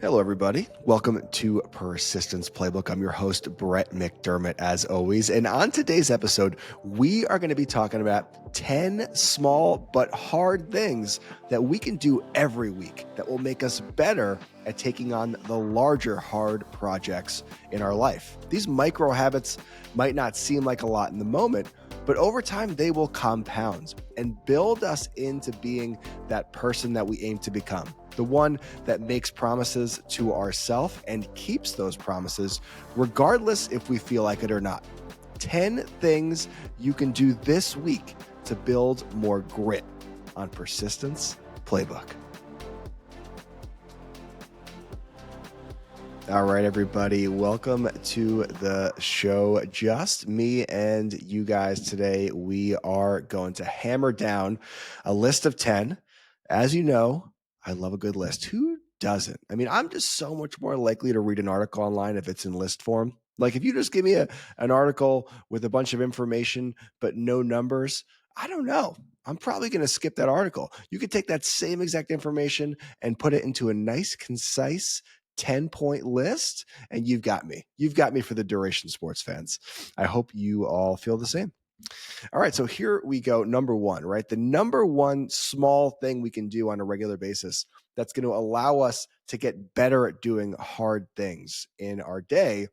Hello, everybody. Welcome to Persistence Playbook. I'm your host, Brett McDermott, as always. And on today's episode, we are going to be talking about 10 small but hard things that we can do every week that will make us better at taking on the larger hard projects in our life. These micro habits might not seem like a lot in the moment, but over time, they will compound and build us into being that person that we aim to become. The one that makes promises to ourselves and keeps those promises, regardless if we feel like it or not. 10 things you can do this week to build more grit on Persistence Playbook. All right, everybody, welcome to the show. Just me and you guys today. We are going to hammer down a list of 10. As you know, I love a good list. Who doesn't? I mean, I'm just so much more likely to read an article online if it's in list form. Like if you just give me an article with a bunch of information but no numbers, I don't know. I'm probably going to skip that article. You could take that same exact information and put it into a nice, concise 10-point list, and you've got me. You've got me for the duration, sports fans. I hope you all feel the same. All right, so here we go. Number one, right? The number one small thing we can do on a regular basis that's going to allow us to get better at doing hard things in our day.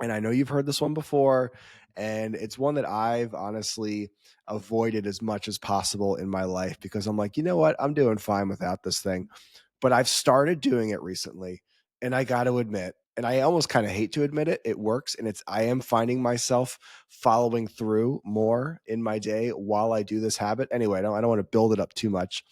And I know you've heard this one before, and it's one that I've honestly avoided as much as possible in my life because I'm like, you know what? I'm doing fine without this thing. But I've started doing it recently, and I got to admit, and I almost kind of hate to admit it, it works. And I am finding myself following through more in my day while I do this habit. Anyway, I don't want to build it up too much,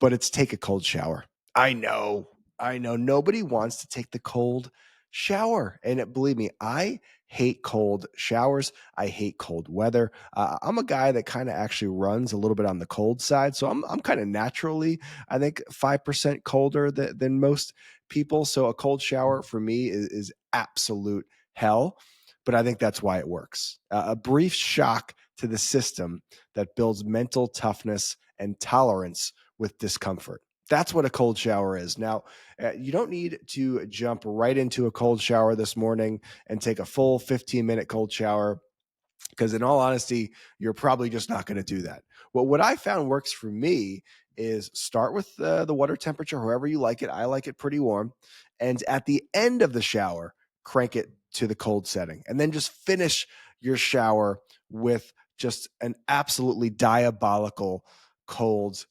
but it's take a cold shower. I know. Nobody wants to take the cold shower. And believe me, I hate cold showers. I hate cold weather. I'm a guy that kind of actually runs a little bit on the cold side. So I'm kind of naturally, I think, 5% colder than most people. So a cold shower for me is absolute hell. But I think that's why it works. A brief shock to the system that builds mental toughness and tolerance with discomfort. That's what a cold shower is. Now, you don't need to jump right into a cold shower this morning and take a full 15-minute cold shower because in all honesty, you're probably just not going to do that. Well, what I found works for me is start with the water temperature, however you like it. I like it pretty warm. And at the end of the shower, crank it to the cold setting. And then just finish your shower with just an absolutely diabolical cold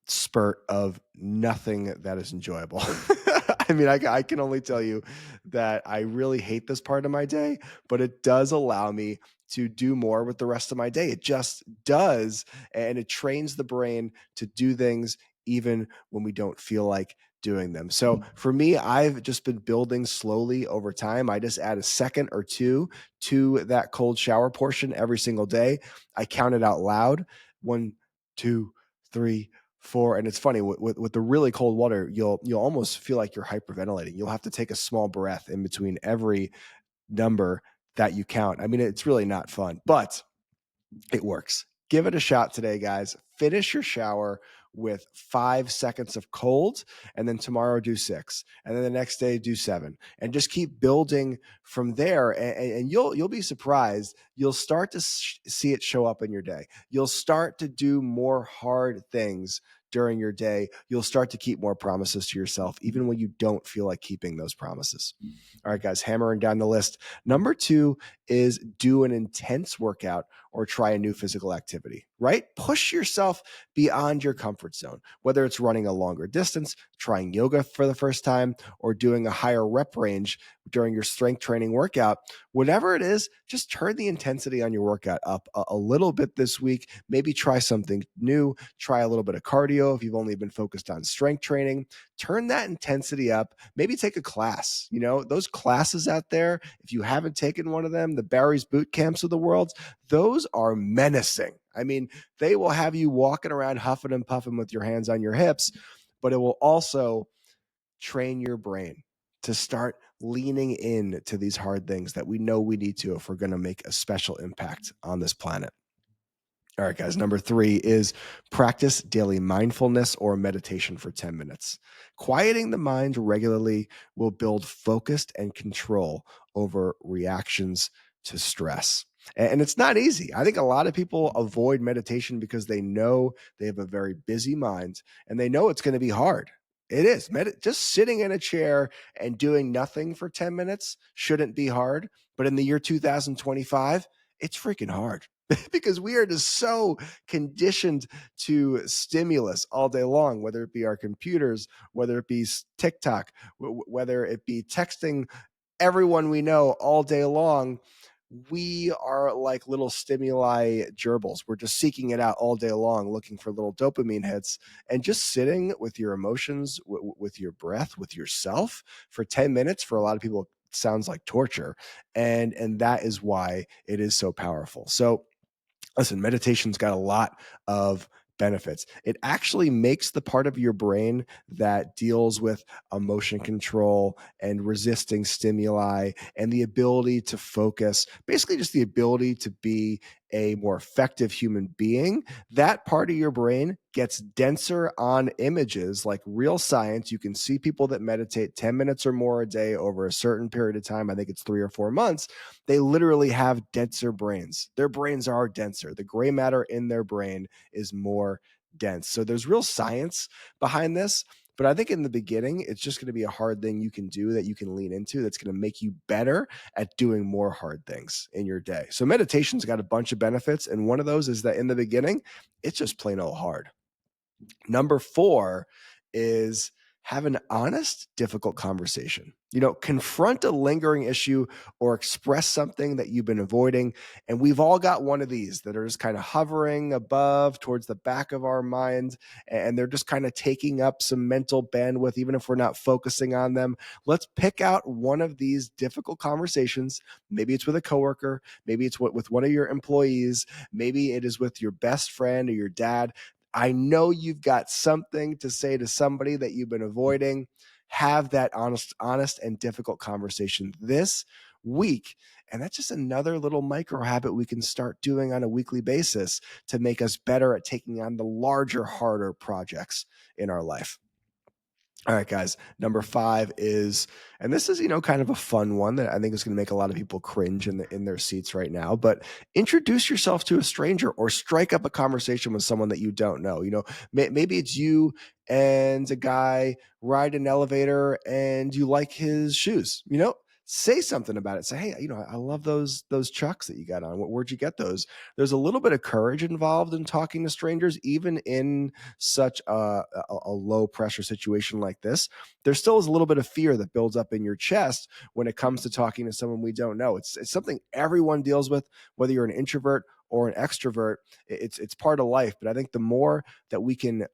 spurt of nothing that is enjoyable. I mean, I can only tell you that I really hate this part of my day, but it does allow me to do more with the rest of my day. It just does. And it trains the brain to do things even when we don't feel like doing them. So for me, I've just been building slowly over time. I just add a second or two to that cold shower portion every single day. I count it out loud. 1, 2, 3, 4. And it's funny with the really cold water, you'll almost feel like you're hyperventilating. You'll have to take a small breath in between every number that you count. I mean, it's really not fun, but it works. Give it a shot today, guys. Finish your shower with 5 seconds of cold, and then tomorrow do 6, and then the next day do 7, and just keep building from there. And you'll be surprised. You'll start to see it show up in your day. You'll start to do more hard things during your day. You'll start to keep more promises to yourself, even when you don't feel like keeping those promises. All right, guys, hammering down the list. Number 2 is do an intense workout or try a new physical activity, right? Push yourself beyond your comfort zone, whether it's running a longer distance, trying yoga for the first time, or doing a higher rep range during your strength training workout. Whatever it is, just turn the intensity on your workout up a little bit this week. Maybe try something new, try a little bit of cardio if you've only been focused on strength training. Turn that intensity up. Maybe take a class. You know, those classes out there, if you haven't taken one of them, the Barry's boot camps of the world, those are menacing. I mean, they will have you walking around huffing and puffing with your hands on your hips, but it will also train your brain to start leaning in to these hard things that we know we need to if we're going to make a special impact on this planet. All right, guys. Number three is practice daily mindfulness or meditation for 10 minutes. Quieting the mind regularly will build focused and control over reactions to stress. And it's not easy. I think a lot of people avoid meditation because they know they have a very busy mind and they know it's going to be hard. It is. Just sitting in a chair and doing nothing for 10 minutes shouldn't be hard. But in the year 2025, it's freaking hard. Because we are just so conditioned to stimulus all day long, whether it be our computers, whether it be TikTok, whether it be texting everyone we know all day long. We are like little stimuli gerbils. We're just seeking it out all day long, looking for little dopamine hits, and just sitting with your emotions, with your breath, with yourself for 10 minutes for a lot of people sounds like torture. And that is why it is so powerful. So listen, meditation's got a lot of benefits. It actually makes the part of your brain that deals with emotion control and resisting stimuli and the ability to focus, basically just the ability to be a more effective human being. That part of your brain gets denser on images like real science. You can see people that meditate 10 minutes or more a day over a certain period of time. I think it's 3 or 4 months. They literally have denser brains. Their brains are denser. The gray matter in their brain is more dense. So there's real science behind this. But I think in the beginning, it's just going to be a hard thing you can do that you can lean into that's going to make you better at doing more hard things in your day. So meditation's got a bunch of benefits. And one of those is that in the beginning, it's just plain old hard. Number four is have an honest, difficult conversation. Confront a lingering issue or express something that you've been avoiding. And we've all got one of these that are just kind of hovering above towards the back of our mind. And they're just kind of taking up some mental bandwidth, even if we're not focusing on them. Let's pick out one of these difficult conversations. Maybe it's with a coworker. Maybe it's with one of your employees. Maybe it is with your best friend or your dad. I know you've got something to say to somebody that you've been avoiding. Have that honest and difficult conversation this week. And that's just another little micro habit we can start doing on a weekly basis to make us better at taking on the larger, harder projects in our life. All right, guys. Number five is, and this is, kind of a fun one that I think is going to make a lot of people cringe in their seats right now, but introduce yourself to a stranger or strike up a conversation with someone that you don't know. Maybe it's you and a guy ride an elevator and you like his shoes, say something about it. Say, hey, I love those Chucks that you got on. Where'd you get those? There's a little bit of courage involved in talking to strangers, even in such a low pressure situation like this. There still is a little bit of fear that builds up in your chest when it comes to talking to someone we don't know. It's something everyone deals with, whether you're an introvert or an extrovert. It's part of life. But I think the more that we can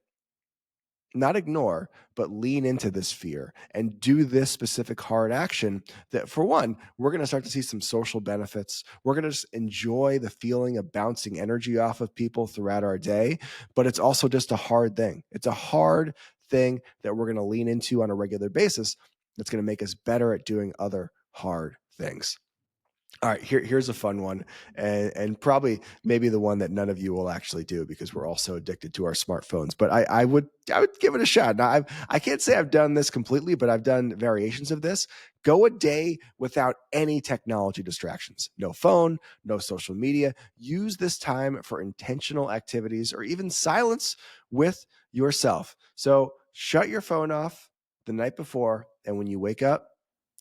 not ignore, but lean into this fear and do this specific hard action, that for one, we're going to start to see some social benefits. We're going to just enjoy the feeling of bouncing energy off of people throughout our day. But it's also just a hard thing. It's a hard thing that we're going to lean into on a regular basis. That's going to make us better at doing other hard things. All right, here's a fun one, and probably maybe the one that none of you will actually do because we're all so addicted to our smartphones. But I would give it a shot. Now I can't say I've done this completely, but I've done variations of this. Go a day without any technology distractions. No phone, no social media. Use this time for intentional activities or even silence with yourself. So shut your phone off the night before, and when you wake up,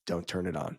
don't turn it on.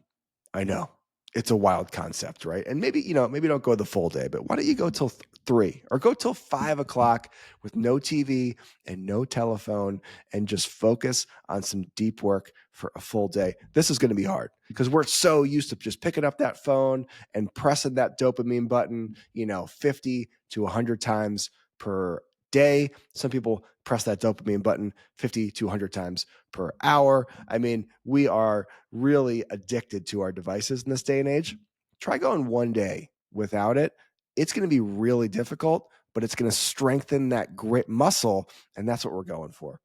I know it's a wild concept, right? And maybe don't go the full day, but why don't you go till 3 or go till 5 o'clock with no TV and no telephone and just focus on some deep work for a full day. This is going to be hard because we're so used to just picking up that phone and pressing that dopamine button, 50 to 100 times per day. Some people press that dopamine button 50 to 100 times per hour. I mean, we are really addicted to our devices in this day and age. Try going one day without it. It's going to be really difficult, but it's going to strengthen that grit muscle. And that's what we're going for.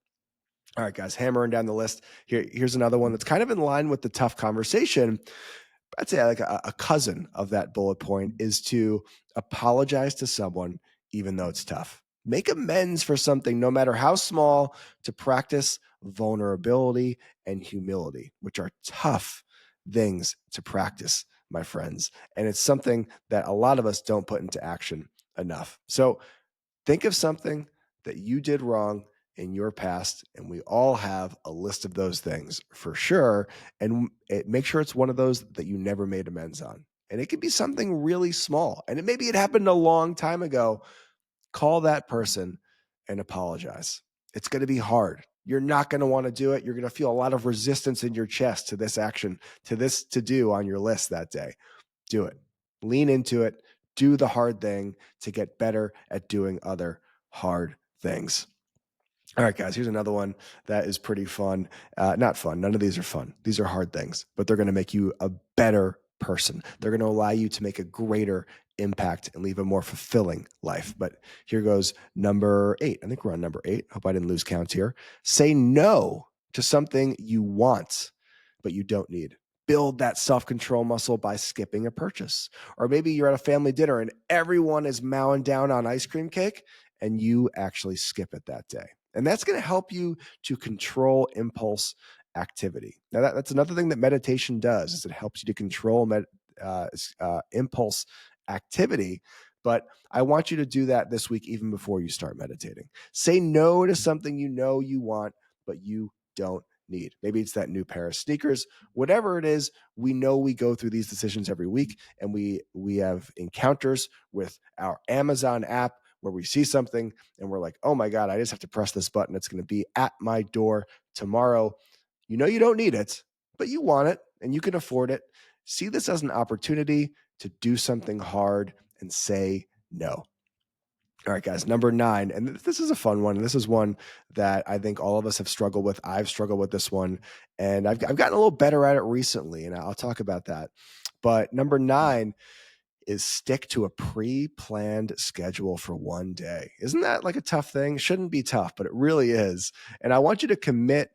All right, guys, hammering down the list. Here's another one that's kind of in line with the tough conversation. I'd say like a cousin of that bullet point is to apologize to someone, even though it's tough. Make amends for something, no matter how small, to practice vulnerability and humility, which are tough things to practice, my friends. And it's something that a lot of us don't put into action enough. So think of something that you did wrong in your past, and we all have a list of those things for sure. And make sure it's one of those that you never made amends on. And it could be something really small. And maybe it happened a long time ago. Call that person and apologize. It's going to be hard. You're not going to want to do it. You're going to feel a lot of resistance in your chest to this action, to this to do on your list that day. Do it. Lean into it. Do the hard thing to get better at doing other hard things. All right, guys, here's another one that is pretty fun. Not fun. None of these are fun. These are hard things, but they're going to make you a better person. They're going to allow you to make a greater impact and leave a more fulfilling life. But here goes number 8. I think we're on number 8. Hope I didn't lose count here. Say no to something you want, but you don't need. Build that self-control muscle by skipping a purchase. Or maybe you're at a family dinner and everyone is mowing down on ice cream cake and you actually skip it that day. And that's going to help you to control impulse activity. Now, that's another thing that meditation does, is it helps you to control impulse activity. But I want you to do that this week, even before you start meditating. Say no to something you know you want, but you don't need. Maybe it's that new pair of sneakers. Whatever it is, we know we go through these decisions every week, and we have encounters with our Amazon app where we see something and we're like, oh my God, I just have to press this button. It's going to be at my door tomorrow. You know you don't need it, but you want it and you can afford it. See this as an opportunity to do something hard and say no. All right, guys, number 9. And this is a fun one. And this is one that I think all of us have struggled with. I've struggled with this one, and I've gotten a little better at it recently, and I'll talk about that. But number 9 is stick to a pre-planned schedule for one day. Isn't that like a tough thing? It shouldn't be tough, but it really is. And I want you to commit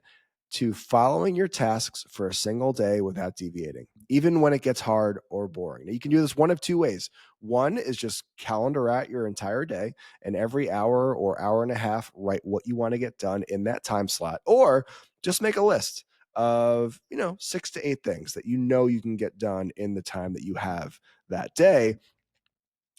to following your tasks for a single day without deviating, even when it gets hard or boring. Now, you can do this one of 2 ways. One is just calendar out your entire day, and every hour or hour and a half, write what you want to get done in that time slot, or just make a list of 6 to 8 things that you can get done in the time that you have that day,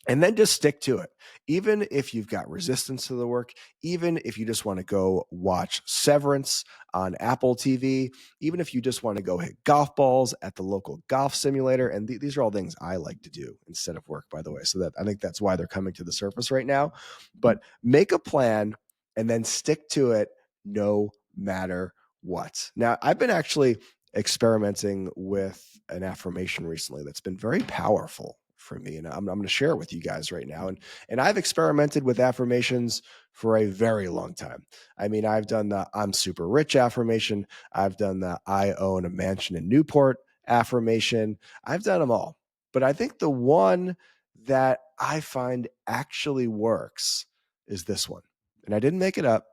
and then just stick to it. Even if you've got resistance to the work, even if you just want to go watch Severance on Apple TV, even if you just want to go hit golf balls at the local golf simulator. And these are all things I like to do instead of work, by the way. So that I think that's why they're coming to the surface right now. But make a plan and then stick to it no matter what. Now, I've been actually experimenting with an affirmation recently that's been very powerful for me, and I'm going to share it with you guys right now. And I've experimented with affirmations for a very long time. I mean, I've done the I'm super rich affirmation. I've done the I own a mansion in Newport affirmation. I've done them all. But I think the one that I find actually works is this one. And I didn't make it up.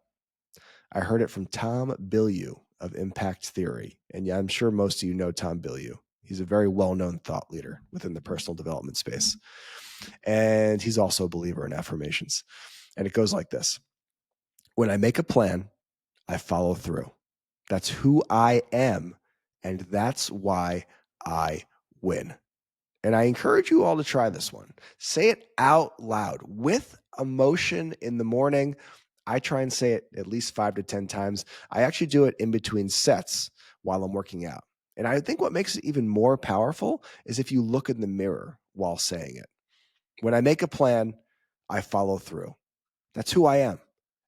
I heard it from Tom Bilyeu of Impact Theory. And yeah, I'm sure most of you know Tom Bilyeu. He's a very well-known thought leader within the personal development space. And he's also a believer in affirmations. And it goes like this. When I make a plan, I follow through. That's who I am. And that's why I win. And I encourage you all to try this one. Say it out loud with emotion in the morning. I try and say it at least 5 to 10 times. I actually do it in between sets while I'm working out. And I think what makes it even more powerful is if you look in the mirror while saying it. When I make a plan, I follow through. That's who I am.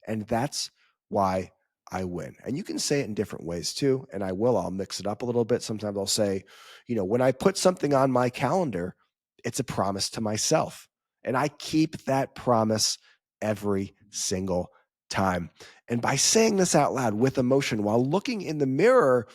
And that's why I win. And you can say it in different ways too. And I'll mix it up a little bit. Sometimes I'll say, when I put something on my calendar, it's a promise to myself. And I keep that promise every single time. And by saying this out loud with emotion while looking in the mirror,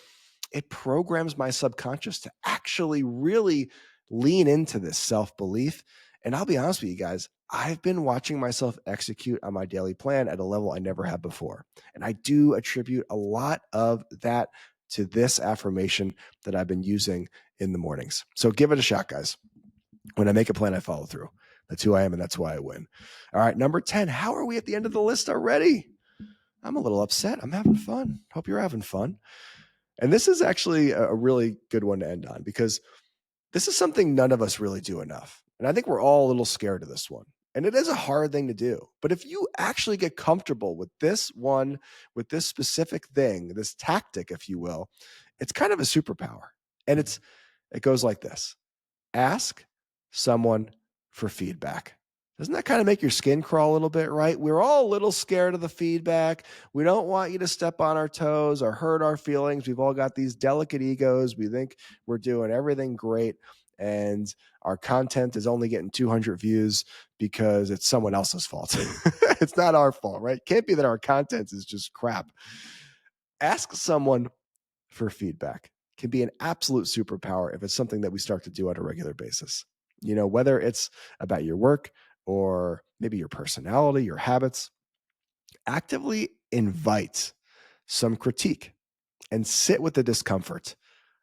it programs my subconscious to actually really lean into this self-belief. And I'll be honest with you guys, I've been watching myself execute on my daily plan at a level I never had before. And I do attribute a lot of that to this affirmation that I've been using in the mornings. So give it a shot, guys. When I make a plan, I follow through. That's who I am, and that's why I win. All right, number 10. How are we at the end of the list already? I'm a little upset. I'm having fun. Hope you're having fun. And this is actually a really good one to end on because this is something none of us really do enough. And I think we're all a little scared of this one. And it is a hard thing to do. But if you actually get comfortable with this one, with this specific thing, this tactic, if you will, it's kind of a superpower. And it goes like this. Ask someone for feedback. Doesn't that kind of make your skin crawl a little bit, right? We're all a little scared of the feedback. We don't want you to step on our toes or hurt our feelings. We've all got these delicate egos. We think we're doing everything great, and our content is only getting 200 views because it's someone else's fault. It's not our fault, right? It can't be that our content is just crap. Ask someone for feedback. Can be an absolute superpower if it's something that we start to do on a regular basis. Whether it's about your work or maybe your personality, your habits, actively invite some critique and sit with the discomfort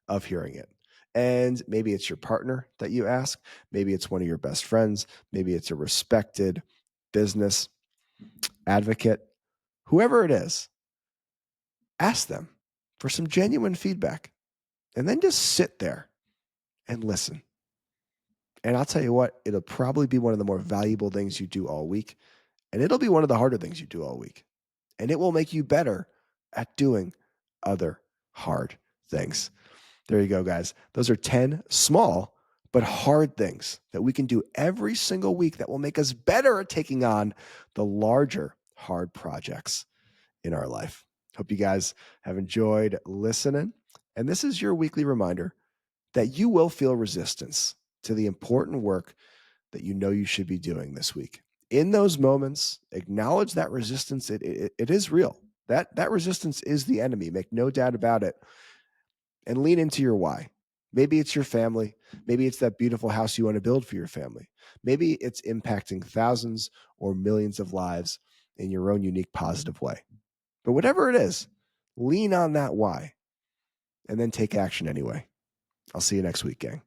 of hearing it. And maybe it's your partner that you ask. Maybe it's one of your best friends. Maybe it's a respected business advocate. Whoever it is, ask them for some genuine feedback. And then just sit there and listen. And I'll tell you what, it'll probably be one of the more valuable things you do all week. And it'll be one of the harder things you do all week. And it will make you better at doing other hard things. There you go, guys. Those are 10 small but hard things that we can do every single week that will make us better at taking on the larger hard projects in our life. Hope you guys have enjoyed listening. And this is your weekly reminder that you will feel resistance to the important work that you know you should be doing this week. In those moments, acknowledge that resistance. It is real. That resistance is the enemy. Make no doubt about it. And lean into your why. Maybe it's your family. Maybe it's that beautiful house you want to build for your family. Maybe it's impacting thousands or millions of lives in your own unique positive way. But whatever it is, lean on that why and then take action anyway. I'll see you next week, gang.